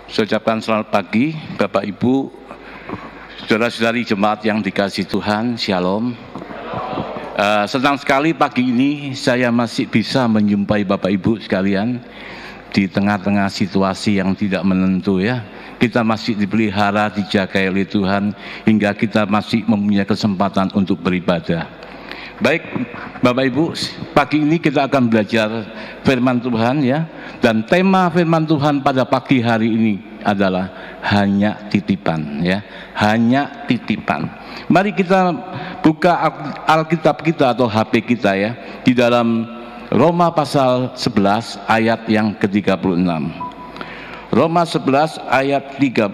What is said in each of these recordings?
Saya ucapkan selamat pagi Bapak Ibu, saudara-saudari jemaat yang dikasihi Tuhan, Shalom. Senang sekali pagi ini saya masih bisa menjumpai Bapak Ibu sekalian di tengah-tengah situasi yang tidak menentu ya. Kita masih dipelihara, dijaga oleh Tuhan hingga kita masih mempunyai kesempatan untuk beribadah. Baik Bapak Ibu, pagi ini kita akan belajar firman Tuhan ya. Dan tema firman Tuhan pada pagi hari ini adalah hanya titipan ya, hanya titipan. Mari kita buka Alkitab kita atau HP kita ya, di dalam Roma pasal 11 ayat yang ke-36. Roma 11 ayat 36.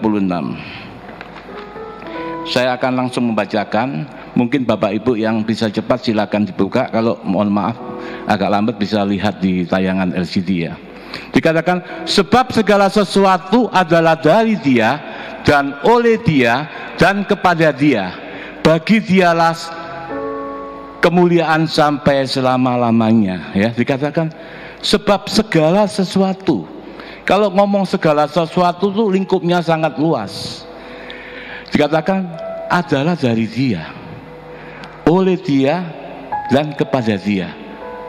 Saya akan langsung membacakan. Mungkin Bapak Ibu yang bisa cepat silakan dibuka. Kalau mohon maaf agak lambat bisa lihat di tayangan LCD ya. Dikatakan, sebab segala sesuatu adalah dari Dia dan oleh Dia dan kepada Dia. Bagi Dialah kemuliaan sampai selama-lamanya. Ya, dikatakan sebab segala sesuatu. Kalau ngomong segala sesuatu itu lingkupnya sangat luas. Dikatakan adalah dari Dia, oleh Dia dan kepada Dia.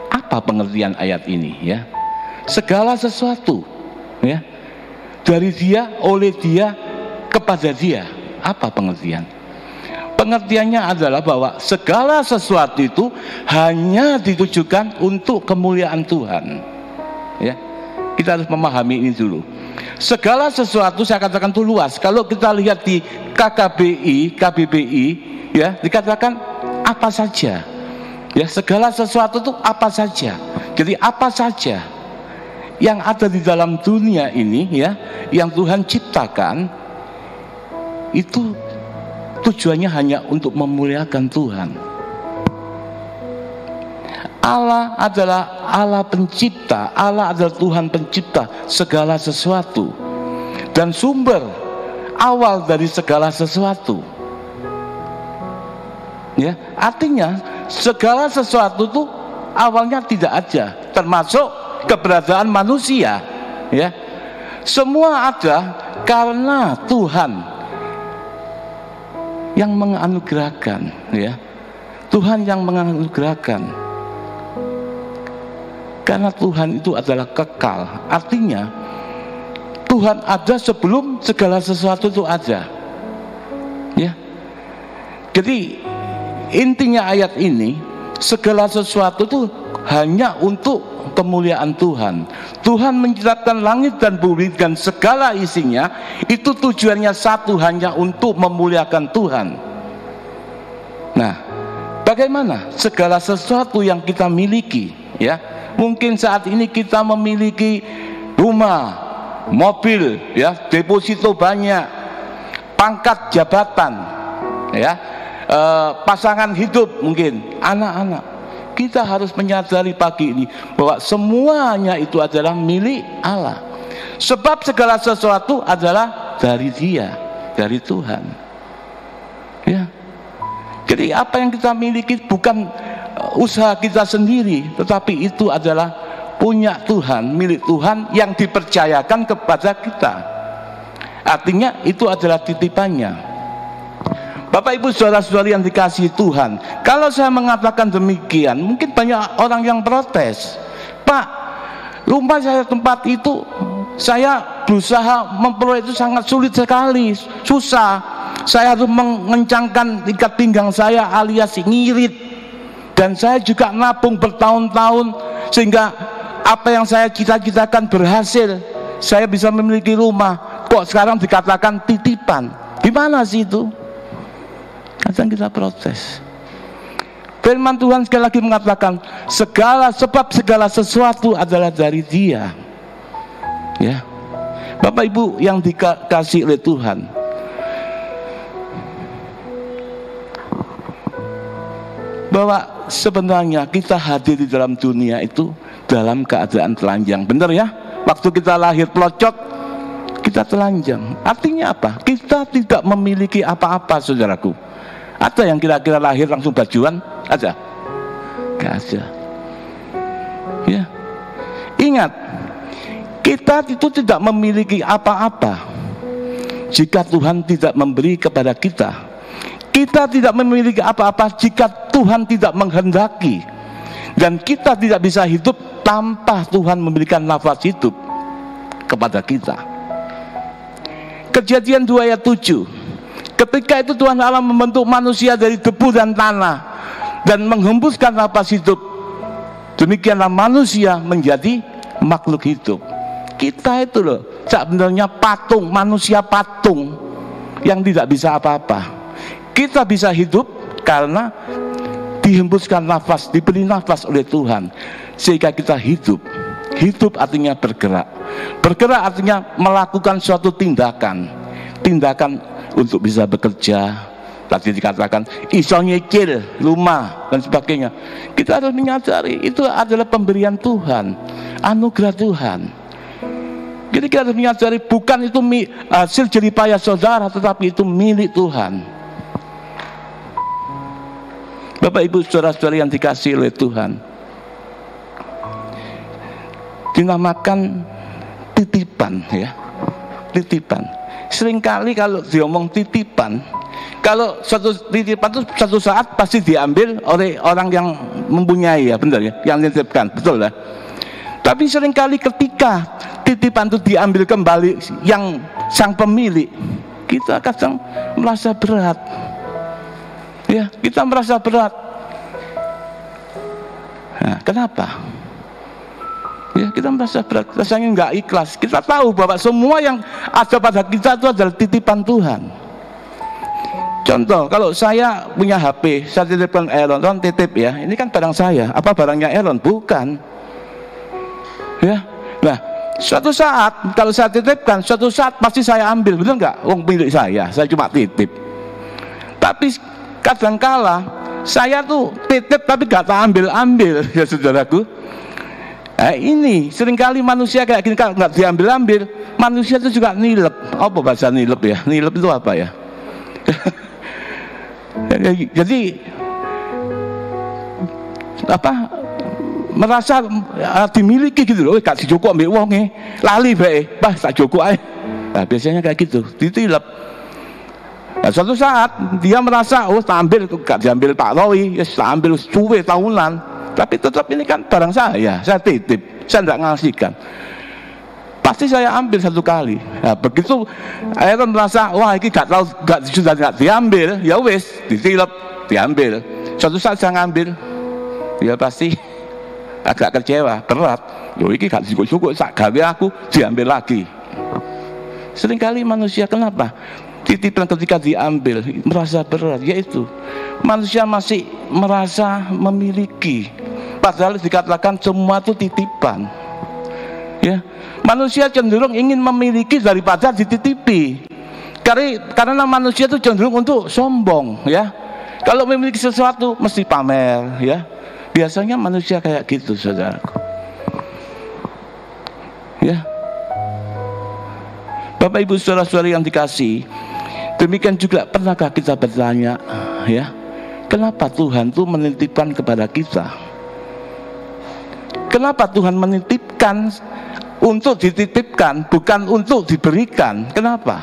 Apa pengertian ayat ini ya? Segala sesuatu ya, dari Dia, oleh Dia, kepada Dia. Apa pengertian? Pengertiannya adalah bahwa segala sesuatu itu hanya ditujukan untuk kemuliaan Tuhan ya. Kita harus memahami ini dulu. Segala sesuatu saya katakan itu luas. Kalau kita lihat di KBBI ya, dikatakan apa saja ya, segala sesuatu itu apa saja. Jadi apa saja yang ada di dalam dunia ini ya, yang Tuhan ciptakan, itu tujuannya hanya untuk memuliakan Tuhan. Allah adalah Allah pencipta, Allah adalah Tuhan pencipta segala sesuatu dan sumber awal dari segala sesuatu ya. Artinya segala sesuatu itu awalnya tidak ada, termasuk keberadaan manusia ya. Semua ada karena Tuhan yang menganugerahkan ya. Tuhan yang menganugerahkan. Karena Tuhan itu adalah kekal. Artinya Tuhan ada sebelum segala sesuatu itu ada ya. Jadi intinya ayat ini, segala sesuatu itu hanya untuk kemuliaan Tuhan. Tuhan menciptakan langit dan bumi dan segala isinya, itu tujuannya satu, hanya untuk memuliakan Tuhan. Nah, bagaimana segala sesuatu yang kita miliki ya? Mungkin saat ini kita memiliki rumah, mobil ya, deposito banyak, pangkat jabatan ya, pasangan hidup, mungkin anak-anak. Kita harus menyadari pagi ini bahwa semuanya itu adalah milik Allah. Sebab segala sesuatu adalah dari Dia, dari Tuhan. Ya. Jadi apa yang kita miliki bukan usaha kita sendiri, tetapi itu adalah punya Tuhan, milik Tuhan yang dipercayakan kepada kita. Artinya itu adalah titipannya. Bapak Ibu saudara-saudari yang dikasihi Tuhan, kalau saya mengatakan demikian, mungkin banyak orang yang protes. Pak, rumah saya tempat itu saya berusaha memperoleh itu sangat sulit sekali, susah. Saya harus mengencangkan ikat pinggang saya alias ngirit. Dan saya juga nabung bertahun-tahun sehingga apa yang saya cita-citakan berhasil. Saya bisa memiliki rumah. Kok sekarang dikatakan titipan? Gimana sih itu? Kadang kita protes. Firman Tuhan sekali lagi mengatakan sebab segala sesuatu adalah dari Dia. Ya, Bapak Ibu yang dikasihi oleh Tuhan, bahwa sebenarnya kita hadir di dalam dunia itu dalam keadaan telanjang. Benar ya? Waktu kita lahir pelocot, kita telanjang. Artinya apa? Kita tidak memiliki apa-apa, saudaraku. Ada yang kira-kira lahir langsung bajuan? Ada? Gak ada. Ya. Ingat, kita itu tidak memiliki apa-apa. jika Tuhan tidak memberi kepada kita. Kita tidak memiliki apa-apa jika Tuhan tidak menghendaki. Dan kita tidak bisa hidup tanpa Tuhan memberikan nafas hidup kepada kita. Kejadian 2 ayat 7. Ketika itu Tuhan Allah membentuk manusia dari debu dan tanah dan menghembuskan nafas hidup. Demikianlah manusia menjadi makhluk hidup. Kita itu loh sebenarnya patung, manusia patung yang tidak bisa apa-apa. Kita bisa hidup karena dihembuskan nafas, diberi nafas oleh Tuhan, sehingga kita hidup. Hidup artinya bergerak. Bergerak artinya melakukan suatu tindakan. Tindakan untuk bisa bekerja. Tadi dikatakan iso nyicil, rumah dan sebagainya. Kita harus menyadari itu adalah pemberian Tuhan, anugerah Tuhan. Jadi kita harus menyadari bukan itu hasil jeripayah saudara, tetapi itu milik Tuhan. Bapak Ibu saudara-saudari yang dikasihi oleh Tuhan, dinamakan titipan, ya, titipan. Seringkali kalau diomong titipan, kalau suatu titipan itu suatu saat pasti diambil oleh orang yang mempunyai, ya benar ya, yang menitipkan, betul lah. Tapi seringkali ketika titipan itu diambil kembali yang sang pemilik, kita kadang merasa berat. Ya, kita merasa berat. Nah, kenapa? Ya, kita merasa berat, rasanya nggak ikhlas. Kita tahu bahwa semua yang ada pada kita itu adalah titipan Tuhan. Contoh, kalau saya punya HP, saya titipkan Aaron, titip ya, ini kan barang saya. Apa barangnya Aaron? Bukan. Ya, nah, suatu saat kalau saya titipkan, suatu saat pasti saya ambil, betul nggak? Wong milik saya cuma titip. Tapi kadangkala saya tuh titip tapi gak tak ambil-ambil, ya saudaraku. Nah, ini seringkali manusia kayak gini, kalau nggak diambil-ambil, manusia itu juga nilep. Apa bahasa nilep ya? Nilep itu apa ya? Jadi apa? Merasa dimiliki gitu loh. Gak dijoko ambil wonge, lali bae, bah tak joko ae. Nah, biasanya kayak gitu, ditilep. Nah, suatu saat dia merasa, oh tak ambil, gak diambil Pak Roy, yes, tak ambil suwe tahunan. Tapi tetap ini kan barang saya titip, saya tidak ngasihkan. Pasti saya ambil satu kali. Nah, begitu Aaron merasa, wah ini gak tahu, sudah gak diambil, ya wes, ditilep, diambil. Suatu saat saya ngambil, ya pasti agak kecewa, berat. Yo ini gak cukup, sak gawe aku diambil lagi. Seringkali manusia kenapa? Titipan ketika diambil merasa berat, yaitu manusia masih merasa memiliki, padahal dikatakan semua itu titipan. Ya, manusia cenderung ingin memiliki daripada dititipi. Karena manusia itu cenderung untuk sombong, ya. Kalau memiliki sesuatu mesti pamer, ya. Biasanya manusia kayak gitu, saudaraku. Ya. Bapak Ibu saudara-saudari yang dikasihi, demikian juga pernahkah kita bertanya, ya, kenapa Tuhan tuh menitipkan kepada kita? Kenapa Tuhan menitipkan untuk dititipkan, bukan untuk diberikan? Kenapa?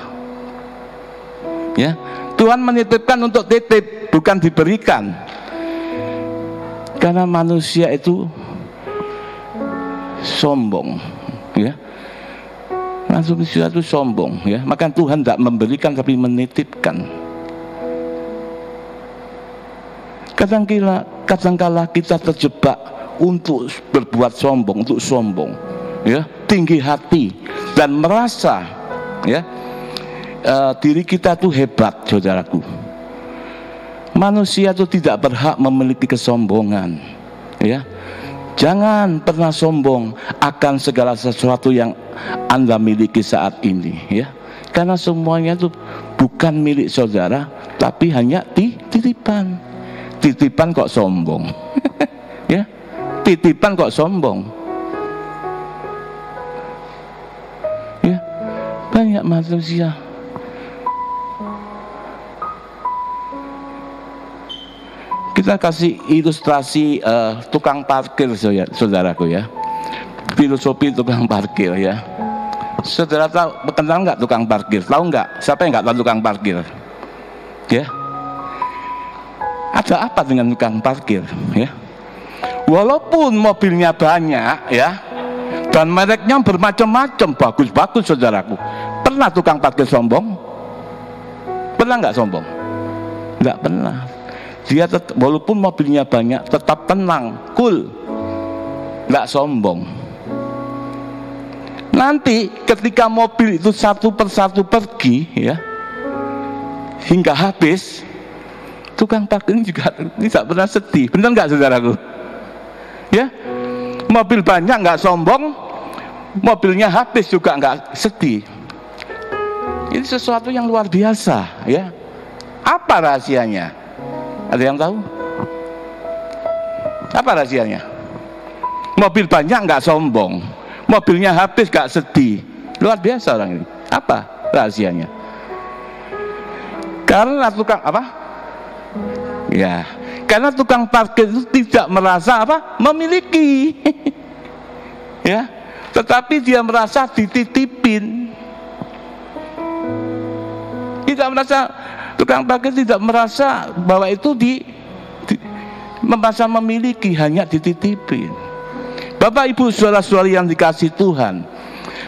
Ya, Tuhan menitipkan untuk titip, bukan diberikan. Karena manusia itu sombong, ya. Manusia itu sombong, ya. Maka Tuhan tidak memberikan tapi menitipkan. Kadangkala kita terjebak untuk berbuat sombong, untuk sombong, ya, tinggi hati dan merasa, ya, diri kita itu hebat, saudaraku. Manusia itu tidak berhak memiliki kesombongan, ya. Jangan pernah sombong akan segala sesuatu yang Anda miliki saat ini, ya. Karena semuanya itu bukan milik saudara, tapi hanya titipan. Titipan kok sombong. Ya. Titipan kok sombong. Ya. Banyak manusia kita kasih ilustrasi tukang parkir, saudaraku, ya. Filosofi tukang parkir, ya. Saudara tahu, kenal nggak tukang parkir? Tahu nggak? Siapa yang nggak tahu tukang parkir? Ya, ada apa dengan tukang parkir? Ya, walaupun mobilnya banyak, ya, dan mereknya bermacam-macam, bagus-bagus, saudaraku. Pernah tukang parkir sombong? Pernah nggak sombong? Nggak pernah. Dia walaupun mobilnya banyak, tetap tenang, cool, nggak sombong. Nanti ketika mobil itu satu persatu pergi, ya, hingga habis, tukang parkir ini juga tidak pernah sedih. Benar nggak, saudaraku? Ya, mobil banyak nggak sombong, mobilnya habis juga nggak sedih. Ini sesuatu yang luar biasa, ya. Apa rahasianya? Ada yang tahu? Apa rahasianya? Mobil banyak nggak sombong, mobilnya habis nggak sedih. Luar biasa orang ini. Apa rahasianya? Karena tukang apa? Ya, karena tukang parkir itu tidak merasa apa? Memiliki. Ya, tetapi dia merasa dititipin. Tidak merasa, tukang parkir tidak merasa bahwa itu merasa memiliki, hanya dititipin. Bapak Ibu saudara-saudari yang dikasih Tuhan,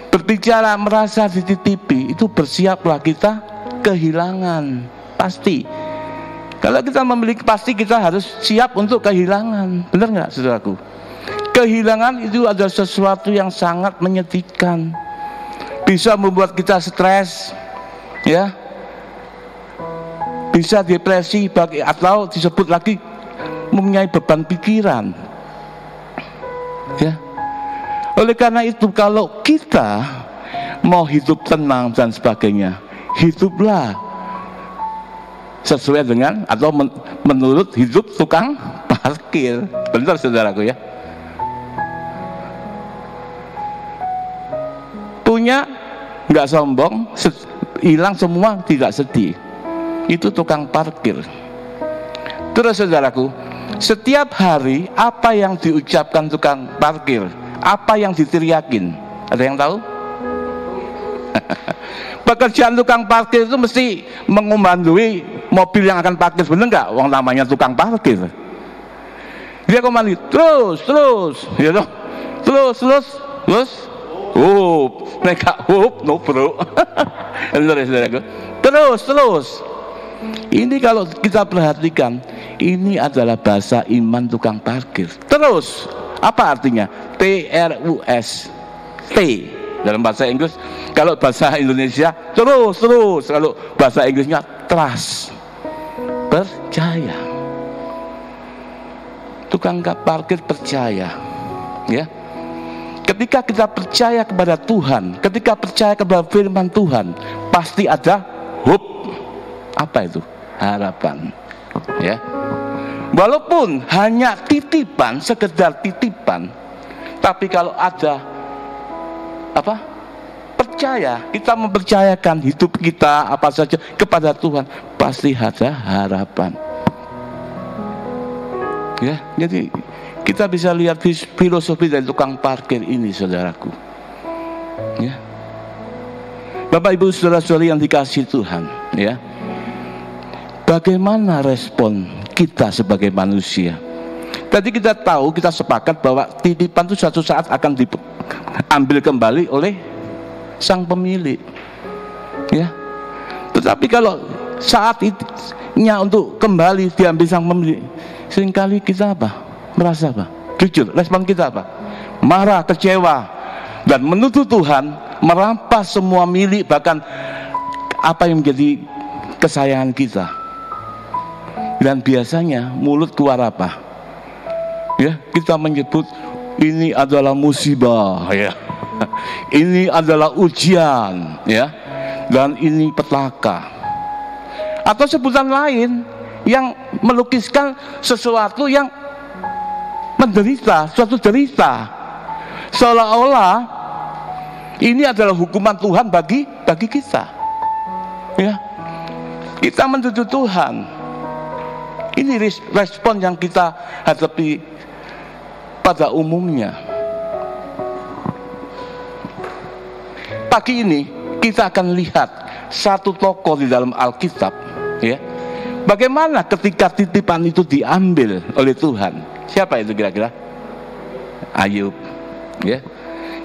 berbicara merasa dititipi, itu bersiaplah kita kehilangan. Pasti kalau kita memiliki, pasti kita harus siap untuk kehilangan. Benar nggak, saudaraku? Kehilangan itu adalah sesuatu yang sangat menyedihkan, bisa membuat kita stres, ya, bisa depresi, atau disebut lagi mempunyai beban pikiran, ya. Oleh karena itu, kalau kita mau hidup tenang dan sebagainya, hiduplah sesuai dengan atau menurut hidup tukang parkir. Benar, saudaraku, ya. Punya nggak sombong, hilang semua tidak sedih. Itu tukang parkir. Terus, saudaraku, setiap hari apa yang diucapkan tukang parkir? Apa yang diteriakin? Ada yang tahu? Pekerjaan tukang parkir itu mesti mengomandoi mobil yang akan parkir, bener nggak? Wong namanya tukang parkir. Dia komandi terus, ya toh? Terus. Mereka no bro. Terus. Ini kalau kita perhatikan, ini adalah bahasa iman tukang parkir. Terus, apa artinya? TRUS. T dalam bahasa Inggris. Kalau bahasa Indonesia terus. Kalau bahasa Inggrisnya trust, percaya. Tukang parkir percaya, ya. Ketika kita percaya kepada Tuhan, ketika percaya kepada firman Tuhan, pasti ada hope. Apa itu? Harapan, ya. Walaupun hanya titipan, sekedar titipan, tapi kalau ada apa? Percaya, kita mempercayakan hidup kita apa saja kepada Tuhan, pasti ada harapan. Ya, jadi kita bisa lihat filosofi dari tukang parkir ini, saudaraku. Ya. Bapak Ibu saudara-saudari yang dikasihi Tuhan, ya. Bagaimana respon kita sebagai manusia? Tadi kita tahu, kita sepakat bahwa titipan itu suatu saat akan diambil kembali oleh sang pemilik, ya. Tetapi kalau saatnya untuk kembali diambil sang pemilik, seringkali kita apa? Merasa apa? Jujur, respon kita apa? Marah, kecewa, dan menuduh Tuhan merampas semua milik, bahkan apa yang menjadi kesayangan kita. Dan biasanya mulut keluar apa? Ya, kita menyebut ini adalah musibah, ya. Ini adalah ujian, ya. Dan ini petaka. Atau sebutan lain yang melukiskan sesuatu yang menderita, suatu derita, seolah-olah ini adalah hukuman Tuhan bagi kita, ya. Kita menuduh Tuhan. Ini respon yang kita hadapi pada umumnya. pagi ini kita akan lihat satu tokoh di dalam Alkitab, ya. Bagaimana ketika titipan itu diambil oleh Tuhan? Siapa itu kira-kira? Ayub, ya.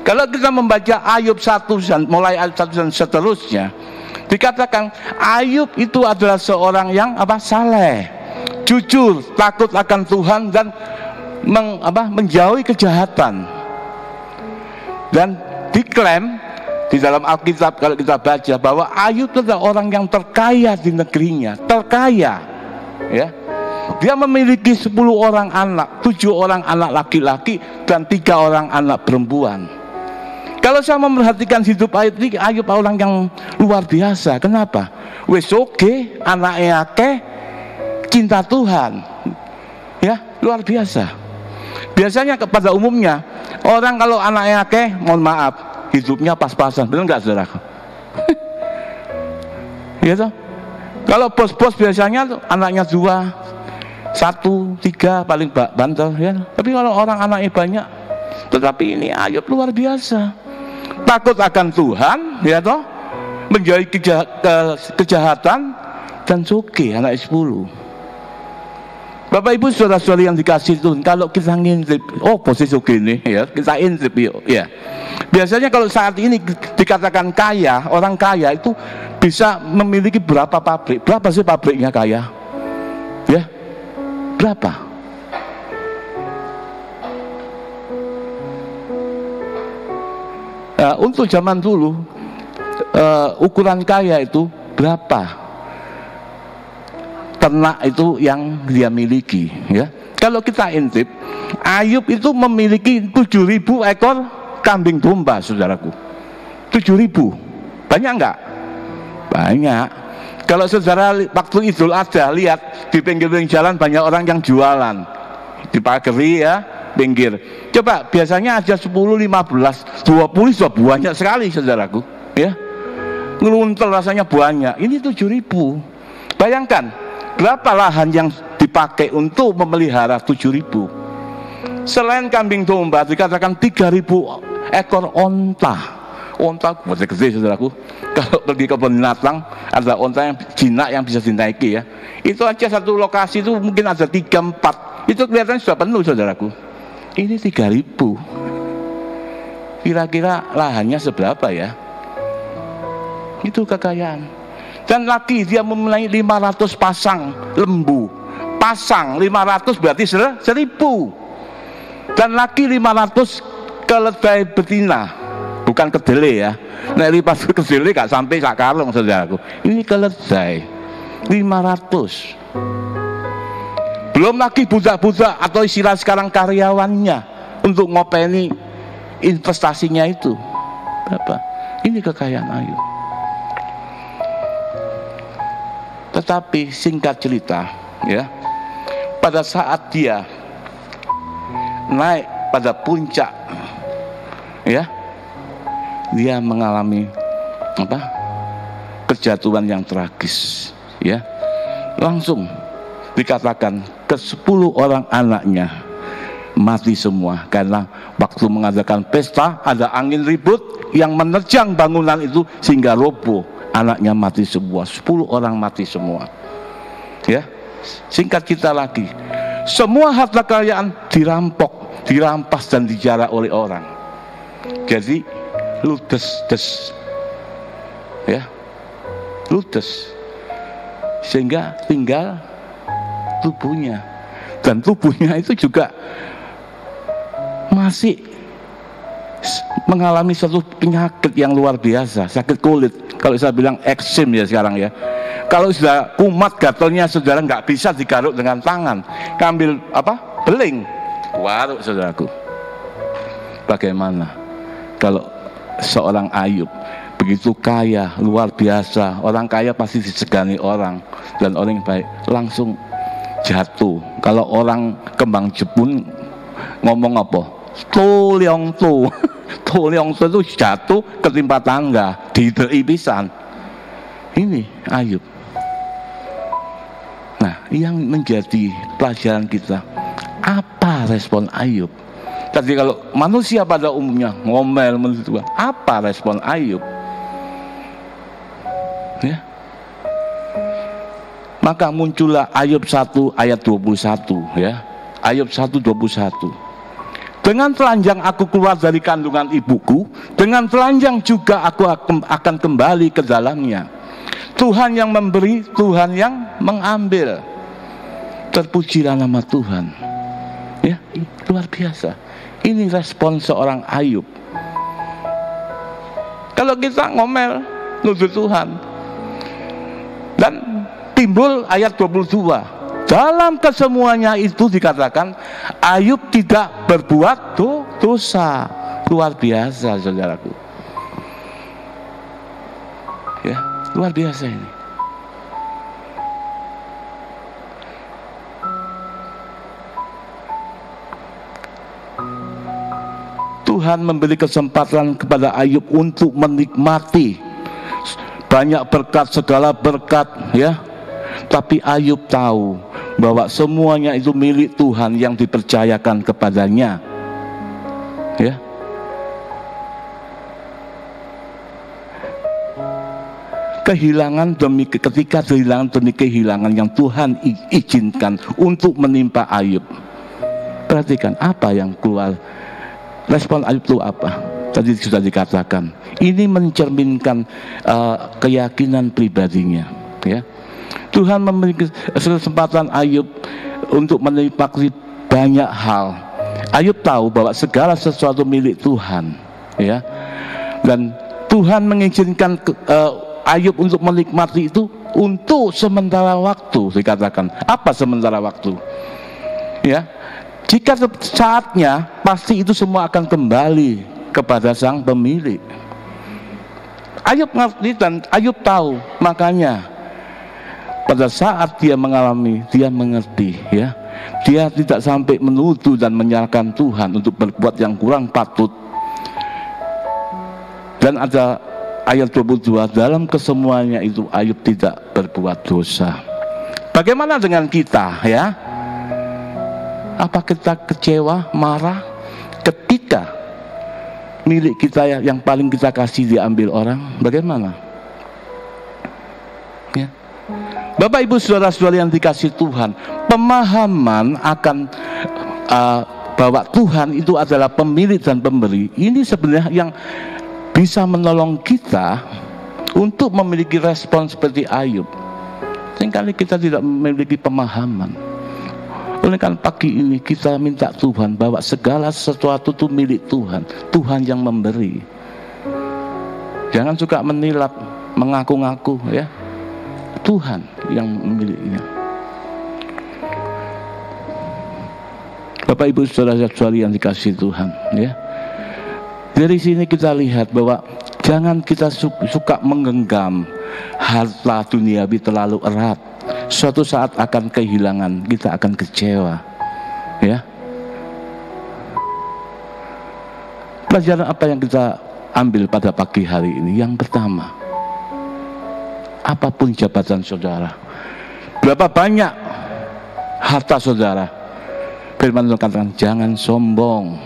Kalau kita membaca Ayub 1 mulai ayat 1 dan seterusnya, dikatakan Ayub itu adalah seorang yang saleh, jujur, takut akan Tuhan, dan menjauhi kejahatan. Dan diklaim di dalam Alkitab, kalau kita baca, bahwa Ayub itu adalah orang yang terkaya di negerinya, terkaya, ya. Dia memiliki 10 orang anak, 7 orang anak laki-laki dan 3 orang anak perempuan. Kalau saya memperhatikan hidup Ayub ini, Ayub orang yang luar biasa. Kenapa? Wes oke, anaknya akeh, cinta Tuhan, ya, luar biasa. Biasanya pada umumnya orang kalau anaknya akeh, mohon maaf, hidupnya pas-pasan, benar nggak saudara? Ya toh? Kalau bos-bos biasanya tuh anaknya 2, 1, 3 paling banter, ya. Tapi kalau orang anaknya banyak, tetapi ini Ayub luar biasa, takut akan Tuhan, ya toh, menjauhi kejahatan, dan suki anak 10. Bapak Ibu saudara-saudari yang dikasih Tuhan, kalau kita ngintip, posisi gini, ya, kita intip yuk, ya. Biasanya kalau saat ini dikatakan kaya, orang kaya itu bisa memiliki berapa pabrik? Berapa sih pabriknya kaya? Ya, berapa? Untuk zaman dulu, ukuran kaya itu berapa ternak itu yang dia miliki, ya. Kalau kita intip, Ayub itu memiliki 7.000 ekor kambing domba, saudaraku. 7.000, banyak enggak? Banyak. Kalau saudara waktu Idul Adha lihat di pinggir-pinggir jalan banyak orang yang jualan di pageri, ya, pinggir. Coba biasanya aja 10, 15, 20 sudah banyak sekali, saudaraku, ya. Ngeluntel rasanya banyak. Ini 7.000. Bayangkan berapa lahan yang dipakai untuk memelihara 7.000. Selain kambing domba, dikatakan 3.000 ekor onta. Onta gede, saudaraku. Kalau pergi ke binatang, ada onta yang jinak yang bisa dinaiki, ya. Itu aja satu lokasi itu mungkin ada 3, 4. Itu kelihatannya sudah penuh, saudaraku. Ini 3.000. Kira-kira lahannya seberapa, ya? Itu kekayaan. Dan lagi dia memulai 500 pasang lembu. Pasang 500 berarti 1.000. Dan lagi 500 keledai betina. Bukan kedelai, ya. Nah, lipat kedelai gak sampai sak karung, saudaraku. Ini keledai 500. Belum lagi budak-budak atau istilah sekarang karyawannya untuk ngopeni investasinya itu. Berapa? Ini kekayaan Ayub. Tetapi singkat cerita, ya, pada saat dia naik pada puncak, ya, dia mengalami kejatuhan yang tragis, ya. Langsung dikatakan ke-10 orang anaknya mati semua karena waktu mengadakan pesta ada angin ribut yang menerjang bangunan itu sehingga roboh. Anaknya mati semua, 10 orang mati semua, ya. Singkat kita lagi, semua harta kekayaan dirampok, dirampas dan dijarah oleh orang. Jadi ludes, ya, ludes, sehingga tinggal tubuhnya, dan tubuhnya itu juga masih mengalami suatu penyakit yang luar biasa, sakit kulit. Kalau saya bilang eksim, ya, sekarang, ya. Kalau sudah kumat gatalnya, saudara nggak bisa digaruk dengan tangan, ambil beling, waruk, saudaraku. Bagaimana kalau seorang Ayub begitu kaya, luar biasa, orang kaya pasti disegani orang, dan orang yang baik langsung jatuh. Kalau orang kembang Jepun ngomong apa? Toliong tu. Toliong tu itu jatuh ketimpa tangga, didei pisan. Ini Ayub. Nah, yang menjadi pelajaran kita, apa respon Ayub? Tadi kalau manusia pada umumnya ngomel, apa respon Ayub? Ya. Maka muncullah Ayub 1 ayat 21 ya. Ayub 1:21. Dengan telanjang aku keluar dari kandungan ibuku, dengan telanjang juga aku akan kembali ke dalamnya. Tuhan yang memberi, Tuhan yang mengambil. Terpujilah nama Tuhan. Ya, luar biasa. Ini respon seorang Ayub. Kalau kita ngomel, nuduh Tuhan, dan timbul ayat 22. Dalam kesemuanya itu dikatakan Ayub tidak berbuat dosa. Luar biasa, saudaraku. Ya, luar biasa ini. Tuhan memberi kesempatan kepada Ayub untuk menikmati banyak berkat, segala berkat, ya. Tapi Ayub tahu bahwa semuanya itu milik Tuhan yang dipercayakan kepadanya, ya. Ketika kehilangan demi kehilangan yang Tuhan izinkan untuk menimpa Ayub. Perhatikan apa yang keluar. Respon Ayub itu apa? Tadi sudah dikatakan. Ini mencerminkan keyakinan pribadinya, ya. Tuhan memberi kesempatan Ayub untuk menikmati banyak hal. Ayub tahu bahwa segala sesuatu milik Tuhan, ya. Dan Tuhan mengizinkan Ayub untuk menikmati itu untuk sementara waktu, dikatakan. Apa sementara waktu? Ya. Jika saatnya, pasti itu semua akan kembali kepada sang pemilik. Ayub ngerti dan Ayub tahu, makanya pada saat dia mengalami, dia mengerti, ya. Dia tidak sampai menuduh dan menyalahkan Tuhan untuk berbuat yang kurang patut. Dan ada ayat 22, dalam kesemuanya itu Ayub tidak berbuat dosa. Bagaimana dengan kita, ya? Apa kita kecewa, marah ketika milik kita yang paling kita kasih diambil orang? Bagaimana? Ya. Bapak Ibu saudara-saudari yang dikasih Tuhan, pemahaman akan bahwa Tuhan itu adalah pemilik dan pemberi, ini sebenarnya yang bisa menolong kita untuk memiliki respon seperti Ayub. Seringkali kita tidak memiliki pemahaman. Oleh karena pagi ini kita minta Tuhan bahwa segala sesuatu itu milik Tuhan. Tuhan yang memberi. Jangan suka menilap, mengaku-ngaku, ya. Tuhan yang memilikinya. Bapak Ibu saudara-saudari yang dikasihi Tuhan, ya. Dari sini kita lihat bahwa jangan kita suka menggenggam harta duniawi terlalu erat. Suatu saat akan kehilangan, kita akan kecewa, ya. Pelajaran apa yang kita ambil pada pagi hari ini? Yang pertama, apapun jabatan saudara, berapa banyak harta saudara, firman Tuhan katakan jangan sombong,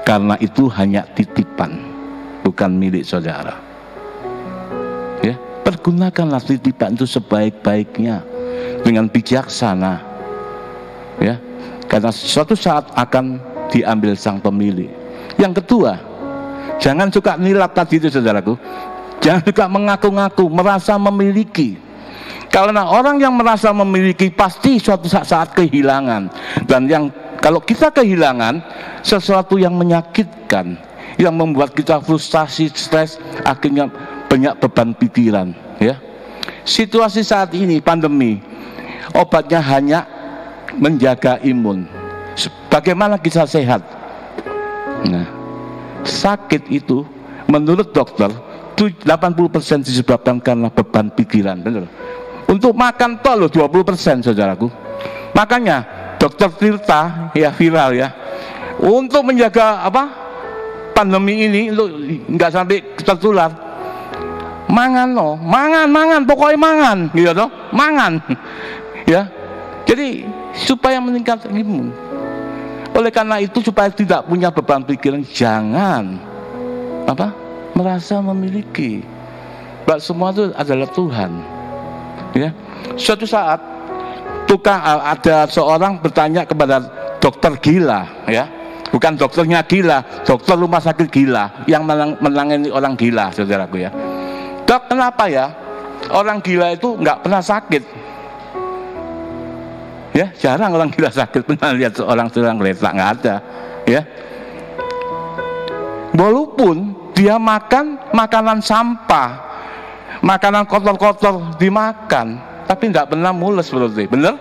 karena itu hanya titipan, bukan milik saudara. Pergunakanlah titipan itu sebaik-baiknya dengan bijaksana, ya, karena suatu saat akan diambil sang pemilik. Yang kedua, jangan suka nilap tadi itu, saudaraku. Jangan suka mengaku-ngaku, merasa memiliki. Karena orang yang merasa memiliki pasti suatu saat kehilangan. Dan yang kalau kita kehilangan sesuatu yang menyakitkan, yang membuat kita frustasi, stres, akhirnya banyak beban pikiran, ya. Situasi saat ini pandemi, obatnya hanya menjaga imun. Bagaimana kita sehat? Nah, sakit itu menurut dokter 80% disebabkan karena beban pikiran, benar. Untuk makan tol 20%, saudaraku. Makanya dokter Tirta, ya, viral, ya, untuk menjaga pandemi ini untuk nggak sampai tertular. Mangan pokoknya mangan, gitu toh, mangan, ya. Jadi supaya meningkatkan imun. Oleh karena itu supaya tidak punya beban pikiran, jangan merasa memiliki, bahwa semua itu adalah Tuhan. Ya, suatu saat ada seorang bertanya kepada dokter gila, ya, bukan dokternya gila, dokter rumah sakit gila yang menangani orang gila, saudaraku ya. Dok, kenapa ya orang gila itu nggak pernah sakit? Ya, jarang orang gila sakit. Pernah lihat seorang sedang geletak? Nggak ada. Ya, walaupun dia makan makanan sampah, makanan kotor-kotor dimakan, tapi nggak pernah mules, berarti bener?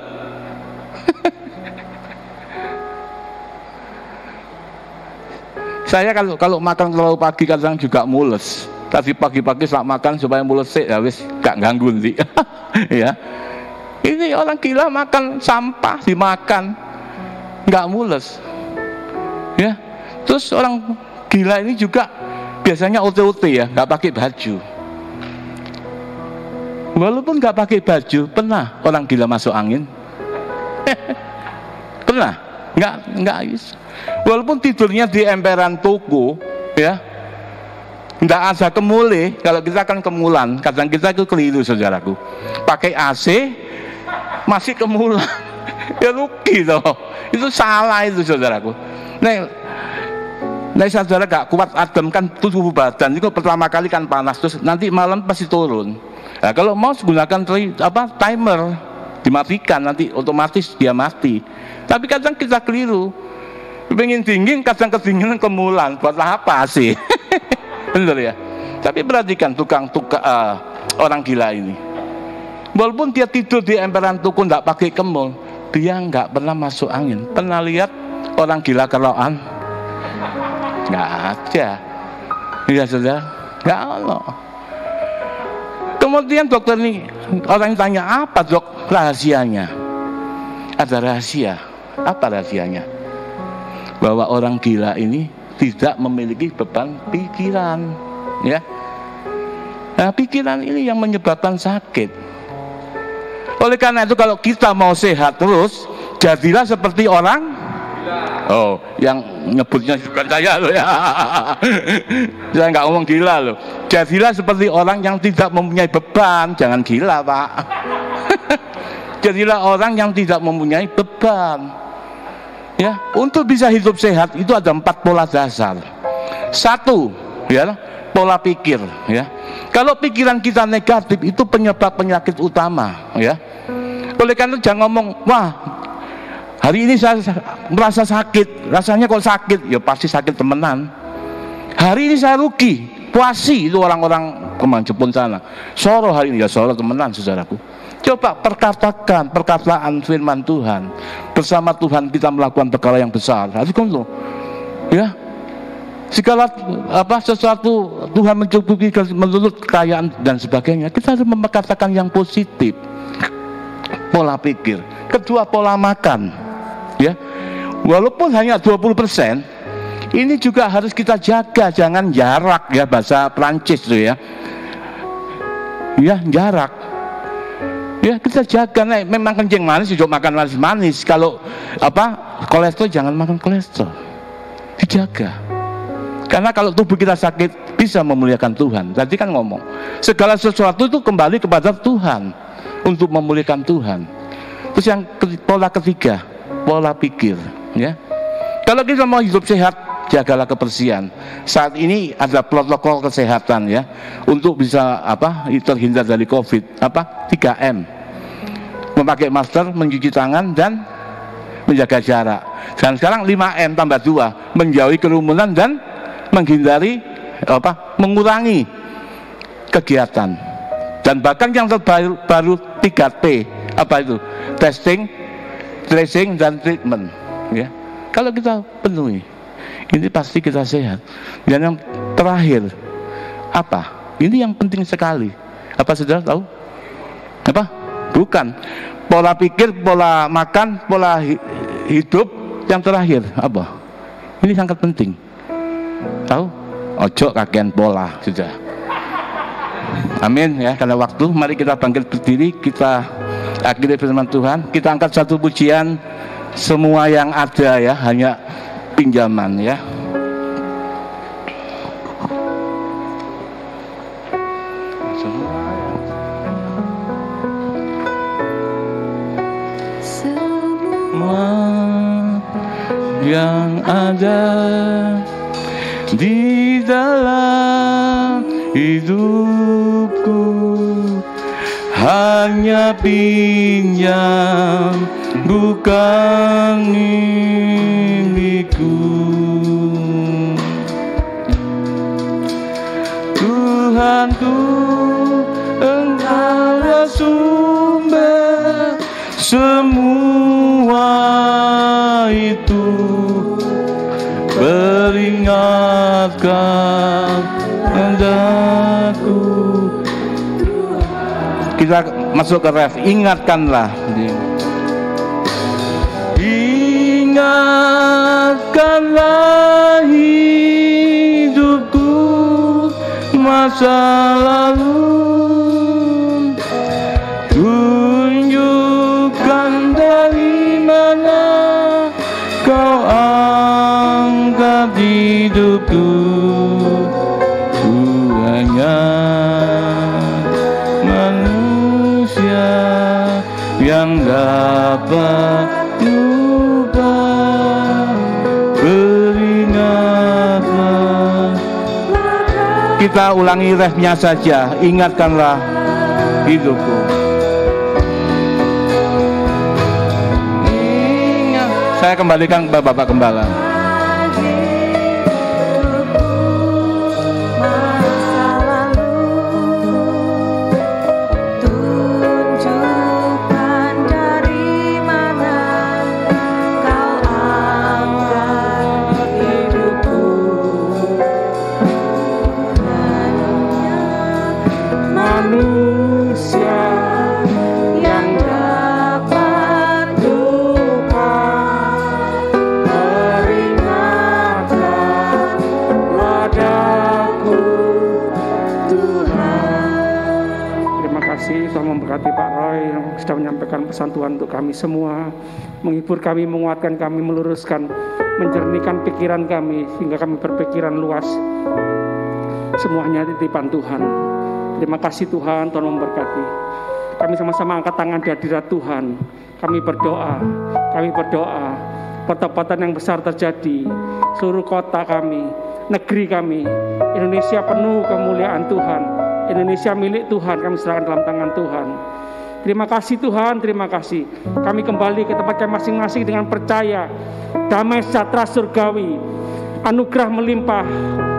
Saya kalau makan terlalu pagi kadang juga mules. Tadi pagi-pagi saat makan supaya mules sih, ya wis gak ganggu nih. Ya, ini orang gila makan sampah dimakan, nggak mules. Ya, terus orang gila ini juga biasanya OT-OT ya, nggak pakai baju. Walaupun nggak pakai baju, pernah orang gila masuk angin? Pernah? Nggak. Walaupun tidurnya di emperan toko, ya, nggak ada kemule. Kalau kita kan kemulan, kadang kita itu keliru, saudaraku. Pakai AC masih kemulan, ya rugi toh. Itu salah itu, saudaraku. Nah, saudara gak kuat adem kan tubuh badan itu pertama kali kan panas, terus nanti malam pasti turun. Nah, kalau mau gunakan timer, dimatikan, nanti otomatis dia mati. Tapi kadang kita keliru, pengen dingin, kadang kedinginan kemulan, buat apa sih? Bener ya. Tapi perhatikan orang gila ini, walaupun dia tidur di emperan tuku nggak pakai kemul, dia nggak pernah masuk angin. Pernah lihat orang gila keroan? Nggak ada. Iya, saudara, nggak ada. Kemudian dokter ini, orang tanya, apa dok rahasianya? Ada rahasia. Apa rahasianya? Bahwa orang gila ini tidak memiliki beban pikiran, ya. Nah, pikiran ini yang menyebabkan sakit. Oleh karena itu kalau kita mau sehat terus, jadilah seperti orang. Oh, yang nyebutnya bukan saya loh ya. Saya nggak ngomong gila loh. Jadilah seperti orang yang tidak mempunyai beban. Jangan gila, Pak. Jadilah orang yang tidak mempunyai beban. Ya, untuk bisa hidup sehat itu ada 4 pola dasar. 1, ya, pola pikir, ya. Kalau pikiran kita negatif itu penyebab penyakit utama, ya. Oleh karena itu jangan ngomong, wah, hari ini saya merasa sakit, rasanya kok sakit, ya pasti sakit temenan. Hari ini saya rugi, puasi, itu orang-orang kemana Jepun sana. Soro hari ini, ya soro temenan, saudaraku. Coba perkataan firman Tuhan. Bersama Tuhan kita melakukan perkara yang besar. Hati kamu, ya. Segala sesuatu Tuhan mencukupi menurut kekayaan dan sebagainya. Kita harus memperkatakan yang positif. Pola pikir. Kedua, pola makan. Ya, walaupun hanya 20%, ini juga harus kita jaga, jangan jarak, ya, bahasa Prancis tuh ya. Ya, jarak. Ya, kita jaga. Nah, memang kencing manis juga makan manis-manis. Kalau kolesterol jangan makan kolesterol. Dijaga. Karena kalau tubuh kita sakit bisa memuliakan Tuhan. Tadi kan ngomong, segala sesuatu itu kembali kepada Tuhan untuk memuliakan Tuhan. Terus yang pola ketiga, pola pikir, ya. Kalau kita mau hidup sehat, jagalah kebersihan. Saat ini ada protokol kesehatan, ya, untuk bisa terhindar dari COVID. 3M. Memakai masker, mencuci tangan, dan menjaga jarak. Dan sekarang 5M tambah 2, menjauhi kerumunan dan menghindari mengurangi kegiatan. Dan bahkan yang terbaru 3T, itu? Testing, tracing, dan treatment, ya. Kalau kita penuhi, ini pasti kita sehat. Dan yang terakhir, ini yang penting sekali. Saudara tahu? Bukan. Pola pikir, pola makan, pola hidup. Yang terakhir ini sangat penting. Tahu? Ojo kakean pola, sudah. Amin, ya. Karena waktu, mari kita bangkit berdiri, kita akhiri firman Tuhan. Kita angkat satu pujian. Semua yang ada, ya, hanya pinjaman, ya. Semua Semua yang ada di dalam hidupku hanya pinjam, bukan milikku. Tuhanku, Engkaulah sumber semua itu. Peringatkan hendakku. Kita masuk ke ref. Ingatkanlah. Ingatkanlah hidupku masa lalu. Tunjukkan dari mana Kau angkat hidupku. Ku hanya manusia yang dapat lupa. Peringatlah. Kita ulangi refnya saja. Ingatkanlah hidupku. Saya kembalikan ke Bapak Gembala. Pak Roy yang sudah menyampaikan pesan Tuhan untuk kami semua, menghibur kami, menguatkan kami, meluruskan, menjernihkan pikiran kami sehingga kami berpikiran luas. Semuanya titipan Tuhan. Terima kasih Tuhan, Tuhan memberkati. Kami sama-sama angkat tangan di hadirat Tuhan. Kami berdoa, pertobatan yang besar terjadi seluruh kota kami, negeri kami. Indonesia penuh kemuliaan Tuhan. Indonesia milik Tuhan, kami serahkan dalam tangan Tuhan. Terima kasih Tuhan, terima kasih. Kami kembali ke tempat kami masing-masing dengan percaya, damai sejahtera surgawi, anugerah melimpah,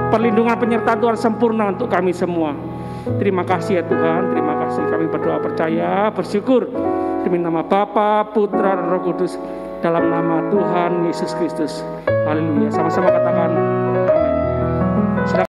perlindungan penyertaan Tuhan sempurna untuk kami semua. Terima kasih ya Tuhan, terima kasih. Kami berdoa percaya, bersyukur demi nama Bapa, Putra, dan Roh Kudus, dalam nama Tuhan Yesus Kristus. Haleluya. Sama-sama katakan